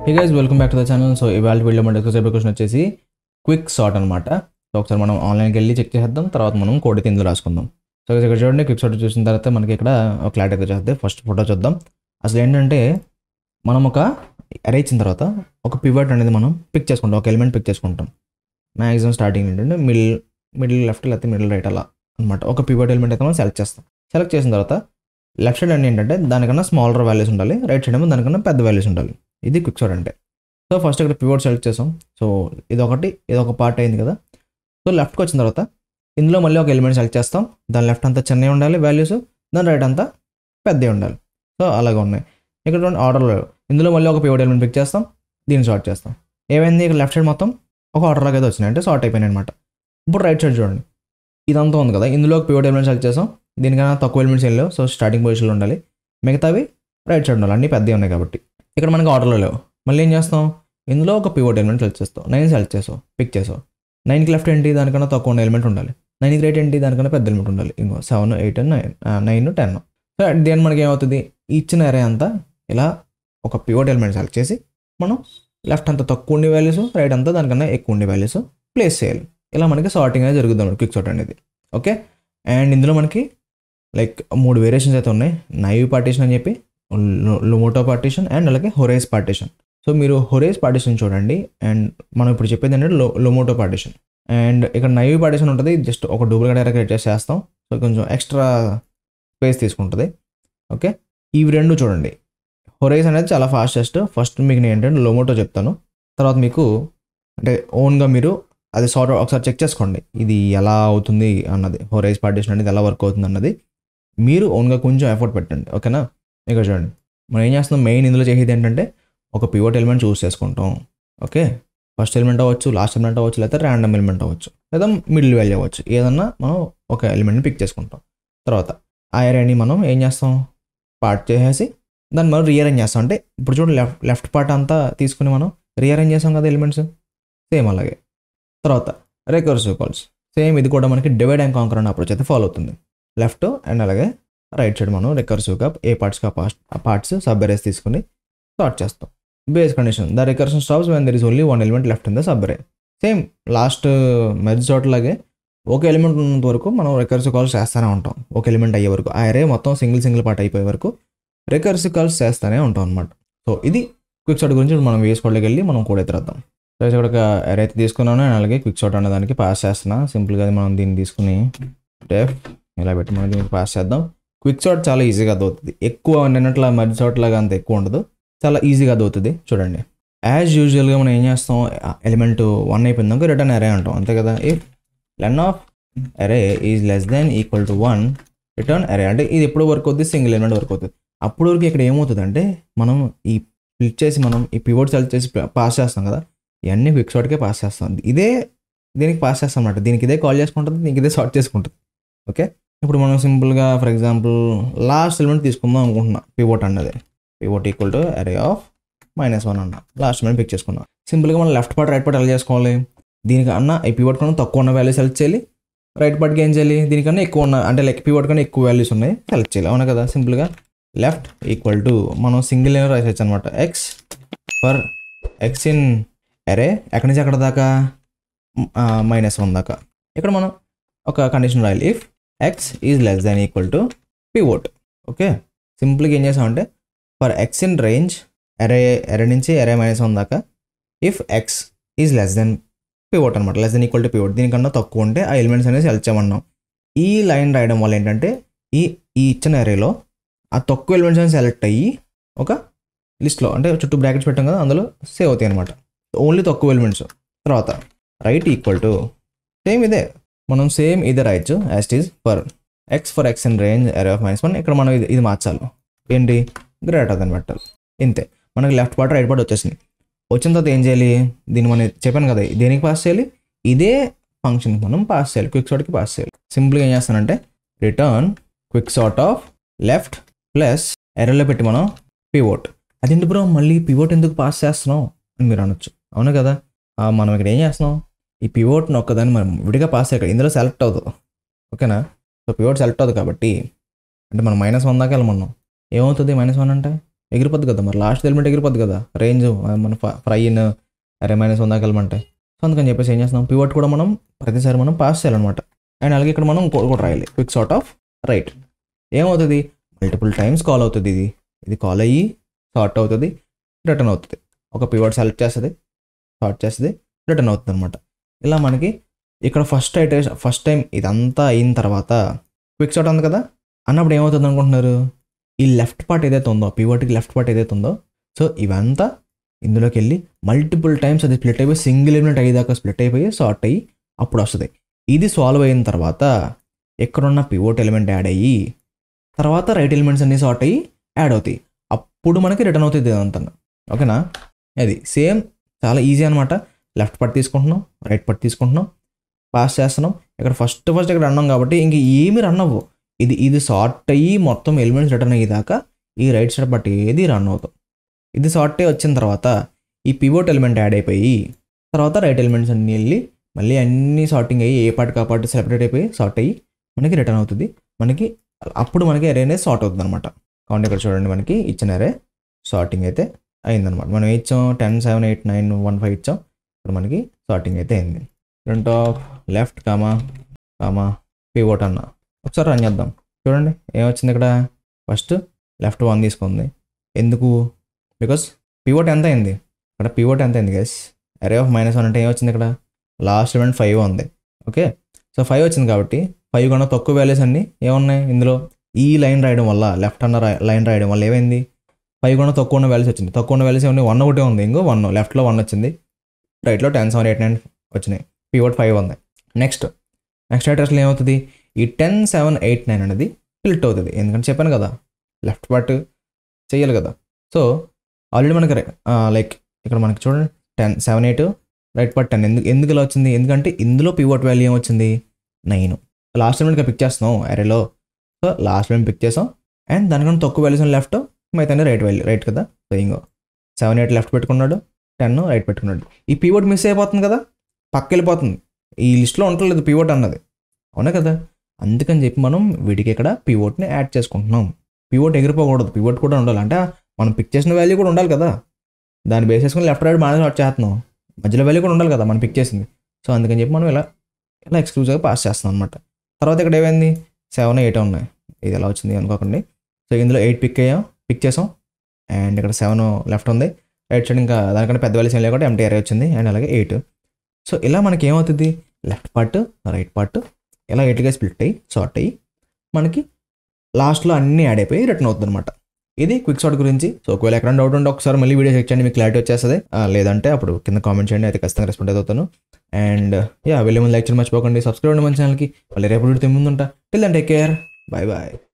Hey guys, welcome back to the channel. So ఇవాళ video మనం discuss చేయబోయే question వచ్చేసి క్విక్ సార్ట్ అనమాట. సో ఒకసారి మనం ఆన్లైన్కి వెళ్ళి చెక్ చేద్దాం, తర్వాత మనం కోడ్ అయితే ఇందులో రాసుకుందాం. సో ఇక్కడ చూడండి, క్విక్ సార్ట్ చూసిన తర్వాత మనకి ఇక్కడ ఒక క్లారిటీ అయితే చేస్తే ఫస్ట్ ఫోటో చూద్దాం. అసలు ఏంటంటే మనం ఒక అరే ఇచ్చిన తర్వాత ఒక పివట్ అనేది మనం పిక్ చేసుకుంటాం, ఒక ఎలిమెంట్ పిక్ చేసుకుంటాం. మ్యాక్సిమం స్టార్టింగ్ ఏంటంటే మిడిల్ లెఫ్ట్ లేకపోతే మిడిల్ రైట్ అలా అనమాట. ఒక పివట్ ఎలిమెంట్ అయితే మనం సెలెక్ట్ చేస్తాం. సెలెక్ట్ చేసిన తర్వాత లెఫ్ట్ సైడ్ ఏంటంటే దానికన్నా స్మాలర్ వాల్యూస్ ఉండాలి, రైట్ సైడ్ ఏమో దానికన్నా పెద్ద వాల్యూస్ ఉండాలి. ఇది క్విక్ సార్ట్ అంటే. సో ఫస్ట్ ఇక్కడ పివట్ సెలెక్ట్ చేసాం. సో ఇదొక పార్ట్ అయింది కదా. సో లెఫ్ట్కి వచ్చిన తర్వాత ఇందులో మళ్ళీ ఒక ఎలిమెంట్ సెలెక్ట్ చేస్తాం. దాని లెఫ్ట్ అంతా చిన్నవి ఉండాలి వాల్యూస్, దాని రైట్ అంతా పెద్దవి ఉండాలి. సో అలాగే ఉన్నాయి ఇక్కడ ఆర్డర్లో. ఇందులో మళ్ళీ ఒక పివట్ ఎలిమెంట్ పిక్ చేస్తాం, దీన్ని సార్ట్ చేస్తాం. ఏమైంది, ఇక్కడ లెఫ్ట్ సైడ్ మొత్తం ఒక ఆర్డర్లోకి అయితే వచ్చినాయి, అంటే సార్ట్ అయిపోయినాయి అనమాట. ఇప్పుడు రైట్ సైడ్ చూడండి, ఇదంతా ఉంది కదా. ఇందులో ఒక పివట్ ఎలిమెంట్ సెలెక్ట్ చేసాం, దీనికన్నా తక్కువ ఎలిమెంట్స్ వెళ్ళావు. సో స్టార్టింగ్ పొజిషన్లో ఉండాలి, మిగతావి రైట్ సైడ్ ఉండాలి, అన్నీ పెద్దవి ఉన్నాయి కాబట్టి. ఇక్కడ మనకి ఆర్డర్లో లేవు. మళ్ళీ ఏం చేస్తాం, ఇందులో ఒక పివట్ ఎలిమెంట్ సెలెక్ట్ చేస్తాం. 9 సెలెక్ట్ చేసావు, పిక్ చేసావు. 9కి లెఫ్ట్ ఏంటి, దానికన్నా తక్కువ ఉన్న ఎలిమెంట్ ఉండాలి. 9కి రైట్ ఏంటి, దానికన్నా పెద్ద ఎలిమెంట్ ఉండాలి. ఇంకో 7, 8, 9, 10. సో దేని మనకి ఏమవుతుంది, ఇచ్చిన అరే అంతా ఇలా ఒక పివట్ ఎలిమెంట్ సెలెక్ట్ చేసి మనం లెఫ్ట్ అంతా తక్కువ ఉండే వాల్యూస్, రైట్ అంతా దానికన్నా ఎక్కువ ఉండే వాల్యూస్ ప్లేస్ చేయాలి. ఇలా మనకి సార్టింగ్ అనేది జరుగుతుంది క్విక్ సార్ట్ అనేది. ఓకే, అండ్ ఇందులో మనకి లైక్ 3 వేరియేషన్స్ అయితే ఉన్నాయి. నైవ్ పార్టీషన్ అని చెప్పి, లొమోటో పార్టీషన్, అండ్ అలాగే హొరైజ్ పార్టీషన్. సో మీరు హొరైజ్ పార్టీషన్ చూడండి, అండ్ మనం ఇప్పుడు చెప్పేది ఏంటంటే లొమోటో పార్టీషన్. అండ్ ఇక్కడ నైవ్ పార్టీషన్ ఉంటుంది, జస్ట్ ఒక డూప్లికేట్ అరే క్రియేట్ చేస్తాం. సో కొంచెం ఎక్స్ట్రా స్పేస్ తీసుకుంటుంది. ఓకే, ఇవి రెండు చూడండి. హొరైజ్ అనేది చాలా ఫాస్టెస్ట్. ఫస్ట్ మీకు నేను ఏంటంటే లొమోటో చెప్తాను, తర్వాత మీకు అంటే ఓన్గా మీరు అది సార్ట్ ఒకసారి చెక్ చేసుకోండి, ఇది ఎలా అవుతుంది అన్నది, హొరైజ్ పార్టీషన్ అనేది ఎలా వర్క్ అవుతుంది అన్నది మీరు ఓన్గా కొంచెం ఎఫర్ట్ పెట్టండి. ఓకేనా, ఇక్కడ చూడండి మనం ఏం చేస్తున్నాం, మెయిన్ ఇందులో చేసేది ఏంటంటే ఒక పివట్ ఎలిమెంట్ చూస్ చేసుకుంటాం. ఓకే, ఫస్ట్ ఎలిమెంట్ అవ్వచ్చు, లాస్ట్ ఎలిమెంట్ అవ్వచ్చు, లేదా ర్యాండమ్ ఎలిమెంట్ అవ్వచ్చు, లేదా మిడిల్ వాల్యూ అవ్వచ్చు. ఏదన్నా మనం ఒక ఎలిమెంట్ని పిక్ చేసుకుంటాం. తర్వాత ఆ అరేని మనం ఏం చేస్తాం, పార్ట్ చేసేసి దాన్ని మనం రీఅరేంజ్ చేస్తాం. అంటే ఇప్పుడు చూడండి, లెఫ్ట్ పార్ట్ అంతా తీసుకుని మనం రీఅరేంజ్ చేస్తాం కదా ఎలిమెంట్స్, సేమ్ అలాగే. తర్వాత రికర్సివ్ కాల్స్, సేమ్ ఇది కూడా మనకి డివైడ్ అండ్ కాంకర్ అనే అప్రోచ్ అయితే ఫాలో అవుతుంది. లెఫ్ట్ అండ్ అలాగే రైట్ సైడ్ మనం రికర్సివ్గా ఏ పార్ట్స్కి ఆ పార్ట్స్ సబ్ అరేస్ తీసుకుని సార్ట్ చేస్తాం. Base condition, the recursion stops when there is only one element left in the sub array. Same last merge sort లాగే ఒక ఎలిమెంట్ ఉన్నంత వరకు మనం రికర్సివ్ కాల్స్ చేస్తూనే ఉంటాం. ఒక ఎలిమెంట్ అయ్యే వరకు, ఆ అరే మొత్తం సింగిల్ పార్ట్ అయిపోయే వరకు రికర్సివ్ కాల్స్ చేస్తూనే ఉంటాం అనమాట. సో ఇది క్విక్ సార్ట్ గురించి మనం వేస్ కోడ్లోకి వెళ్ళి మనం కోడ్ అయితే రాద్దాం. సో ఇక్కడ ఒక అరే అయితే తీసుకున్నాను, అండ్ అలాగే క్విక్ సార్ట్ అనే దానికి పాస్ చేస్తున్నా. సింపుల్గా మనం దీన్ని తీసుకుని డెఫ్ ఇలా పెట్టి మనం దీనికి పాస్ చేద్దాం. క్విక్ సార్ట్ చాలా ఈజీగా అదవుతుంది, ఎక్కువ నిన్నట్లా మెర్జ్ సార్ట్ లాగా అంత ఎక్కువ ఉండదు, చాలా ఈజీగా అదవుతుంది. చూడండి, యాజ్ యూజువల్గా మనం ఏం చేస్తాం, ఎలిమెంట్ 1 అయిపోయిందాక రిటర్న్ అరే అంటాం, అంతే కదా. ఇఫ్ లెన్ ఆఫ్ అరే is less than equal to 1 return అరే. అంటే ఇది ఎప్పుడు వర్క్ అవుతుంది, సింగిల్ ఎలిమెంట్ వర్క్ అవుతుంది. అప్పుడు వరకు ఇక్కడ ఏమవుతుంది అంటే మనం ఈ స్ప్లిట్ చేసి మనం ఈ పివట్ సెలెక్ట్ చేసి పాస్ చేస్తాం కదా, ఇవన్నీ క్విక్ సార్ట్కే పాస్ చేస్తాం. ఇదే దీనికి పాస్ చేస్తాం అన్నమాట. దీనికి ఇదే కాల్ చేసుకుంటుంది, దీనికి ఇదే సార్ట్ చేసుకుంటుంది. ఓకే, ఇప్పుడు మనం సింపుల్గా ఫర్ ఎగ్జాంపుల్ లాస్ట్ ఎలిమెంట్ తీసుకుందాం అనుకుంటున్నా, పివట్ అన్నది. పివట్ ఈక్వల్ టు అరే ఆఫ్ -1 అన్న లాస్ట్ ఎలిమెంట్ పిక్ చేసుకున్నాం. సింపుల్గా మనం లెఫ్ట్ పార్ట్ రైట్ పార్ట్ ఎలా చేసుకోవాలి, దీనికన్నా ఈ పివట్ కన్నా తక్కువ ఉన్న వాల్యూ సెలెక్ట్ చేయాలి, రైట్ పార్ట్కి ఏం చేయాలి, దీనికన్నా ఎక్కువ ఉన్న అంటే లైక్ పివట్ కన్నా ఎక్కువ వాల్యూస్ ఉన్నాయి సెలెక్ట్ చేయాలి. అవునా కదా, సింపుల్గా లెఫ్ట్ ఈక్వల్ టు మనం సింగిల్ ఏమో రాసేయచ్చు అనమాట, ఎక్స్ ఫర్ ఎక్స్ ఇన్ అరే ఎక్కడి నుంచి ఎక్కడ దాకా -1 దాకా. ఇక్కడ మనం ఒక కండిషన్ రాయాలి, if x is less than equal to pivot. Okay, సింపుల్గా ఏం చేసామంటే ఫర్ ఎక్స్ ఇన్ రేంజ్ అరే నుంచి అరే -1 దాకా, if x is less than pivot అనమాట, less than equal to pivot, దీనికన్నా తక్కువ ఉంటే ఆ ఎలిమెంట్స్ అనేది సెలెక్ట్ చేయమన్నాం. ఈ లైన్ రాయడం వల్ల ఏంటంటే ఈ ఇచ్చిన అరేలో ఆ తక్కువ ఎలిమెంట్స్ అనేది సెలెక్ట్ అయ్యి ఒక లిస్ట్లో అంటే చుట్టూ బ్రాకెట్స్ పెట్టాం కదా, అందులో సేవ్ అవుతాయి అనమాట, ఓన్లీ తక్కువ ఎలిమెంట్స్. తర్వాత రైట్ ఈక్వల్ టు సేమ్ ఇదే మనం సేమ్ ఇదే రాయొచ్చు, as it is for X in range అరే ఆఫ్ -1. ఇక్కడ మనం ఇది మార్చాలి, ఏంటి గ్రేటర్ దెన్ పెట్టాలి. ఇంతే, మనకి లెఫ్ట్ పార్ట్ రైట్ పార్ట్ వచ్చేసింది. వచ్చిన తర్వాత ఏం చేయాలి, దీన్ని మనం చెప్పాను కదా దేనికి పాస్ చేయాలి, ఇదే ఫంక్షన్కి మనం పాస్ చేయాలి, క్విక్ సార్ట్కి పాస్ చేయాలి. సింపుల్గా ఏం చేస్తానంటే return quick sort of left plus ఎర్రలో పెట్టి మనం పివోట్. అదేంటి బ్రో మళ్ళీ పివోట్ ఎందుకు పాస్ చేస్తున్నాం అని మీరు అనొచ్చు. అవును కదా, మనం ఇక్కడ ఏం చేస్తున్నాం, ఈ పివోట్ని ఒక్కదాన్ని మనం విడిగా పాస్ చేయాలి, ఇందులో సెలెక్ట్ అవుతుంది. ఓకేనా, సో పివోట్ సెలెక్ట్ అవుతుంది కాబట్టి అంటే మనం -1 దాకా వెళ్ళమన్నాం. ఏమవుతుంది -1 అంటే ఎగిరిపోద్ది కదా, మరి లాస్ట్ ఎలిమెంట్ ఎగిరిపోద్ది కదా, రేంజ్ మన ఫ్రై ఇన్ అరే మైనస్ 100 ఎలిమెంట్. సో అందుకని చెప్పేసి ఏం చేస్తున్నాం, పివట్ కూడా మనం ప్రతిసారి మనం పాస్ చేయాలన్నమాట. అండ్ అలాగే ఇక్కడ మనం ఇంకోటి కూడా రాయాలి, క్విక్ సార్ట్ ఆఫ్ రైట్. ఏమవుతుంది, మల్టిపుల్ టైమ్స్ కాల్ అవుతుంది, ఇది కాల్ అయ్యి సార్ట్ అవుతుంది, రిటర్న్ అవుతుంది. ఒక పివట్ సెలెక్ట్ చేస్తుంది, సార్ట్ చేస్తుంది, రిటర్న్ అవుతుంది అనమాట. ఇలా మనకి ఇక్కడ ఫస్ట్ టైం ఇదంతా అయిన తర్వాత క్విక్ సార్ట్ ఉంది కదా అన్నప్పుడు ఏమవుతుంది అనుకుంటున్నారు, ఈ లెఫ్ట్ పార్ట్ ఏదైతే ఉందో, పివట్కి లెఫ్ట్ పార్ట్ ఏదైతే ఉందో, సో ఇవంతా ఇందులోకి వెళ్ళి మల్టిపుల్ టైమ్స్ అది స్ప్లిట్ అయిపోయి సింగిల్ ఎలిమెంట్ అయ్యేదాకా స్ప్లిట్ అయిపోయి సార్ట్ అయ్యి అప్పుడు వస్తుంది. ఇది సాల్వ్ అయిన తర్వాత ఎక్కడున్న పివట్ ఎలిమెంట్ యాడ్ అయ్యి తర్వాత రైట్ ఎలిమెంట్స్ అన్ని సార్ట్ అయ్యి యాడ్ అవుతాయి, అప్పుడు మనకి రిటర్న్ అవుతుంది ఇదంతా. ఓకేనా, అది సేమ్ చాలా ఈజీ అనమాట. లెఫ్ట్ పార్ట్ తీసుకుంటున్నాం, రైట్ పార్ట్ తీసుకుంటున్నాం, పాస్ చేస్తున్నాం. ఇక్కడ ఫస్ట్ ఇక్కడ రన్ అవ్వం కాబట్టి ఇంక ఏమి రన్ అవ్వవు, ఇది సార్ట్ అయ్యి మొత్తం ఎలిమెంట్స్ రిటర్న్ అయ్యేదాకా ఈ రైట్ సైడ్ పార్ట్ ఏది రన్ అవుతాం. ఇది సార్ట్ అయ్యి వచ్చిన తర్వాత ఈ పివట్ ఎలిమెంట్ యాడ్ అయిపోయి తర్వాత రైట్ ఎలిమెంట్స్ అన్ని వెళ్ళి మళ్ళీ అన్ని సార్టింగ్ అయ్యి ఏ పార్ట్ కా పార్ట్ సెపరేట్ అయిపోయి సార్ట్ అయ్యి మనకి రిటర్న్ అవుతుంది. మనకి అప్పుడు మనకి అరే అనేది సార్ట్ అవుతుంది అనమాట. కాబట్టి ఇక్కడ చూడండి, మనకి ఇచ్చిన అరే సార్టింగ్ అయితే అయిందనమాట. మనం ఇచ్చాం 10, 7, 8, 9, 1, 5 ఇచ్చాం. ఇప్పుడు మనకి సార్టింగ్ అయితే అయింది. Front of left comma pivot అన్న ఒకసారి రన్ చేద్దాం. చూడండి ఏమొచ్చింది ఇక్కడ, ఫస్ట్ లెఫ్ట్ 1 తీసుకుంది. ఎందుకు, బికాస్ పివట్ ఎంత అయింది ఇక్కడ, పివట్ ఎంత అయింది గైస్, అరే ఆఫ్ -1 అంటే ఏమొచ్చింది ఇక్కడ, లాస్ట్ ఎలిమెంట్ 5 ఉంది. ఓకే, సో 5 వచ్చింది కాబట్టి 5 కన్నా తక్కువ వాల్యూస్ అన్నీ ఏమున్నాయి ఇందులో, ఈ లైన్ రాయడం వల్ల లెఫ్ట్ అన్న లైన్ రాయడం వల్ల ఏమైంది, 5 కన్నా తక్కువ ఉన్న వాల్యూస్ వచ్చింది. తక్కువ ఉన్న వాల్యూస్ ఏమన్నా 1 ఒకటే ఉంది, ఇంకో 1 లెఫ్ట్లో 1 వచ్చింది, రైట్లో 10, 7, 8, 9 వచ్చినాయి. పివట్ 5 ఉంది. నెక్స్ట్ అసలు ఏమవుతుంది, ఈ 10, 7, 8, 9 అనేది స్ప్లిట్ అవుతుంది. ఎందుకంటే చెప్పాను కదా లెఫ్ట్ పార్ట్ చేయాలి కదా. సో ఆల్రెడీ మనకి లైక్ ఇక్కడ మనకి చూడండి 10, 7, 8 రైట్ పార్ట్ 10. ఎందుకు ఇలా వచ్చింది, ఎందుకంటే ఇందులో పివట్ వాల్యూ ఏమొచ్చింది 9. లాస్ట్ ఎలిమెంట్గా పిక్ చేస్తున్నాం అరేలో, సో లాస్ట్ ఎలిమెంట్ పిక్ చేసాం. అండ్ దానికన్నా తక్కువ వాల్యూస్ లెఫ్ట్, మిగతా రైట్ కదా. సో ఇంకో 7, 8 లెఫ్ట్ పెట్టుకున్నాడు, 10 రైట్ పెట్టుకున్నాడు. ఈ పివట్ మిస్ అయిపోతుంది కదా, పక్క వెళ్ళిపోతుంది, ఈ లిస్ట్లో ఉండలేదు పివట్ అన్నది, అవునా కదా. అందుకని చెప్పి మనం వీటికి ఇక్కడ పివట్ని యాడ్ చేసుకుంటున్నాం. పివట్ ఎగిరిపోకూడదు, పివట్ కూడా ఉండాలి. అంటే మనం పిక్ చేసిన వాల్యూ కూడా ఉండాలి కదా, దాన్ని బేస్ చేసుకుని లెఫ్ట్ రైట్ బాగా స్టార్ట్ చేస్తున్నాం, మధ్యలో వాల్యూ కూడా ఉండాలి కదా మనం పిక్ చేసింది. సో అందుకని చెప్పి మనం ఇలా ఎక్స్క్లూజివ్గా పాస్ చేస్తున్నాం అనమాట. తర్వాత ఇక్కడ ఏమైంది 7, 8 ఉన్నాయి, ఇది ఎలా వచ్చింది అనుకోకండి. సో ఇందులో 8 పిక్ చేసాం, అండ్ ఇక్కడ 7 లెఫ్ట్ ఉంది, రైట్ సైడ్ ఇంకా దానికంటే పెద్ద వాల్యూస్ ఏం లేకుండా ఎంటీ అరే వచ్చింది, అండ్ అలాగే 8. సో ఇలా మనకి ఏమవుతుంది, లెఫ్ట్ పార్ట్ రైట్ పార్ట్ ఇలా 8గా స్ప్లిట్ అయ్యి సార్ట్ అయ్యి మనకి లాస్ట్లో అన్నీ యాడ్ అయిపోయి రిటర్న్ అవుతుంది అనమాట. ఇది క్విక్ సార్ట్ గురించి. సో ఒకవేళ ఎక్కడ డౌట్ ఉంటే ఒకసారి మళ్ళీ వీడియో చెక్ చేయండి, మీకు క్లారిటీ వచ్చేస్తుంది. లేదంటే అప్పుడు కింద కామెంట్ చేయండి, అయితే ఖచ్చితంగా రెస్పాండ్ అవుతాను. అండ్ వెళ్ళే ముందు లైక్ చేయడం మర్చిపోకండి, సబ్స్క్రైబ్ అవ్వండి మన ఛానల్కి. మళ్ళీ రేపు వీడియో ముందు ఉంటా. Till then take care, bye bye.